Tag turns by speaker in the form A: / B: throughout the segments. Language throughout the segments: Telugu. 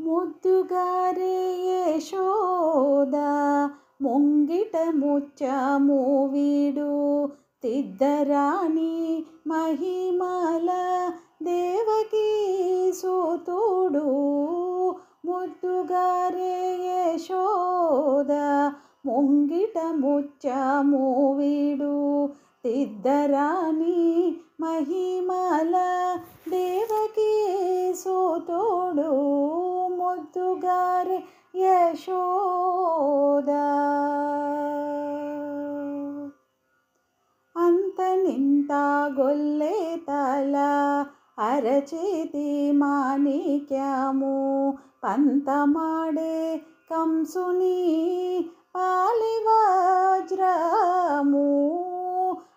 A: ముద్దుగారే యశోద ముంగిట ముత్యము వీడు తిద్దరాని మహిమల దేవకీ సూతుడు. ముద్దుగారే యశోద ముంగిట ముత్యము వీడు తిద్దరాని మహిమల దేవకీ సూతుడు. ముద్దుగారే యశోద అంతనింత గొల్లె తల అరచేతి మాణిక్యము పంతమాడే కంసుని పాలి వజ్రము.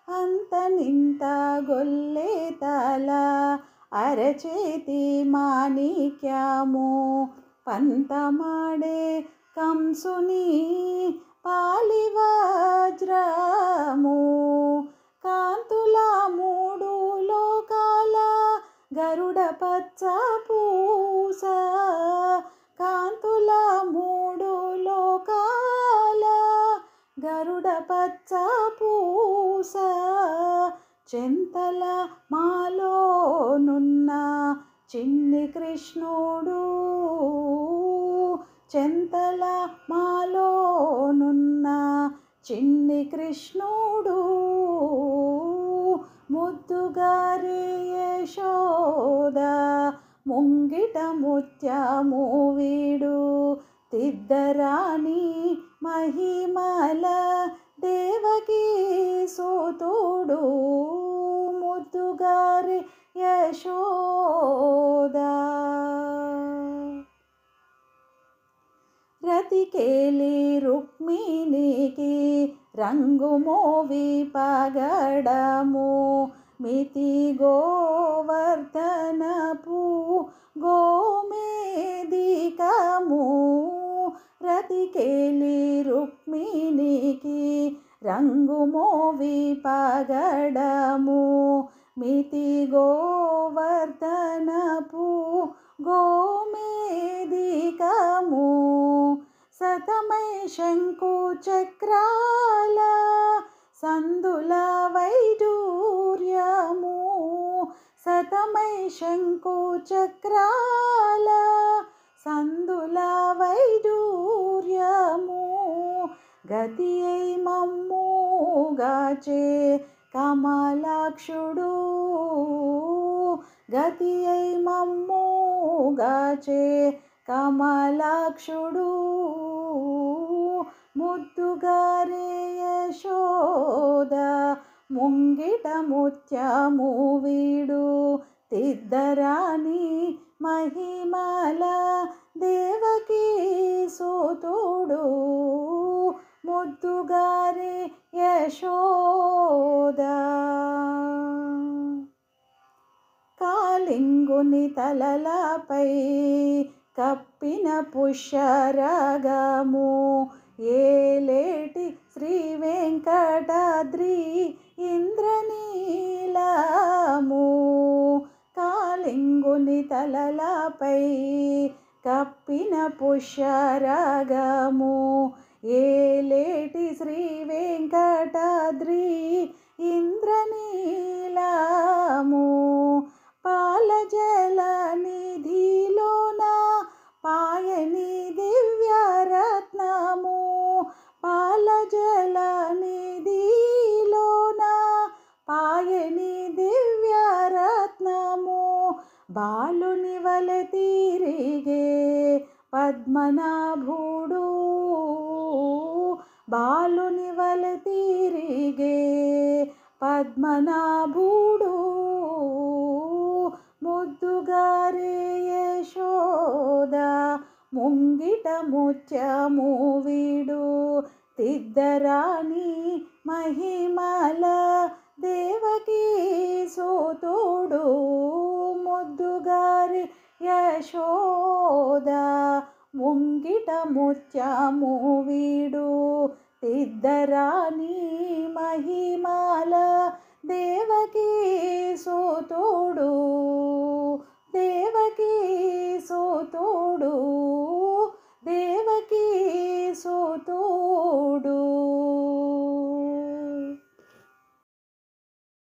A: అంతనింత గొల్లె తల అరచేతి మాణిక్యము పంతమాడే కంసుని పాలి వజ్రము. కాంతుల మూడు లోకాల గరుడ పచ్చ పూస. కాంతుల మూడు లోకాల గరుడ పచ్చ పూస. చెంతల మాలోనున్న చిన్ని కృష్ణుడు. చెంతల మాలోనున్న చిన్ని కృష్ణుడు. ముద్దుగారే యశోద ముంగిట ముత్యము వీడు తిద్దరాని మహిమల దేవకీ సూతుడు. ముద్దుగారే యశోద రతికేలి రుక్మిణికి రంగుమోవి పగడము మితి గోవర్ధనపు గోమేదికము. రతికేలి రుక్మిణికి రంగుమోవి పగడము మితి గోవర్ధనపు గోమేదికము. శతమై శంకు చక్రాల సందుల వైడూర్యము. శతమై శంకు చక్రాల సందుల వైడూర్యము. గతి అయి మమ్ము గాచే కమలాక్షుడు. గతి అయి మమ్ము గాచే కమలాక్షుడు. ముద్దుగారే యశోద ముంగిట ముత్యము వీడు తిద్దరాని మహిమల దేవకీ సూతుడు. ముద్దుగారే యశోద కాలింగుని తలలపై కప్పిన పుష్యరాగము ఏలేటి శ్రీ వెంకటాద్రి ఇంద్రనీలము. కాలింగుని తలలపై కప్పిన పుష్యరాగము ఏలేటి శ్రీ వెంకటాద్రి ఇంద్రనీలము. పాలజల నిధిలోన పాయని దివ్యరత్నము. పాలజల నిధిలోన పాయని దివ్యరత్నము. బాలుని వలె తిరిగే పద్మనాభుడు. బాలుని వలె తిరిగే పద్మనాభుడు. ముద్దుగారే యశోద ముంగిట ముత్యము వీడు తిద్దరాని మహిమల దేవకీ సూతుడు. ముద్దుగారే యశోద ముంగిట ముత్యము వీడు తిద్దరాని మహిమల దేవకీ సూతుడు. దేవకీ సూతుడు. చూడు